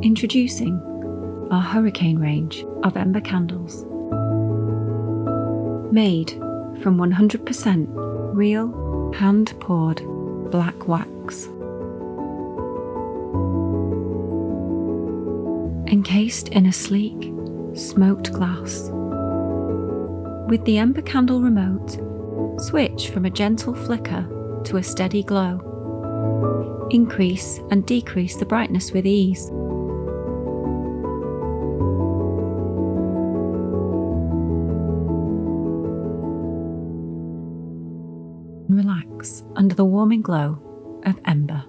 Introducing our Hurricane range of Ember Candles. Made from 100% real, hand-poured black wax. Encased in a sleek, smoked glass. With the Ember Candle remote, switch from a gentle flicker to a steady glow. Increase and decrease the brightness with ease. Relax under the warming glow of Ember.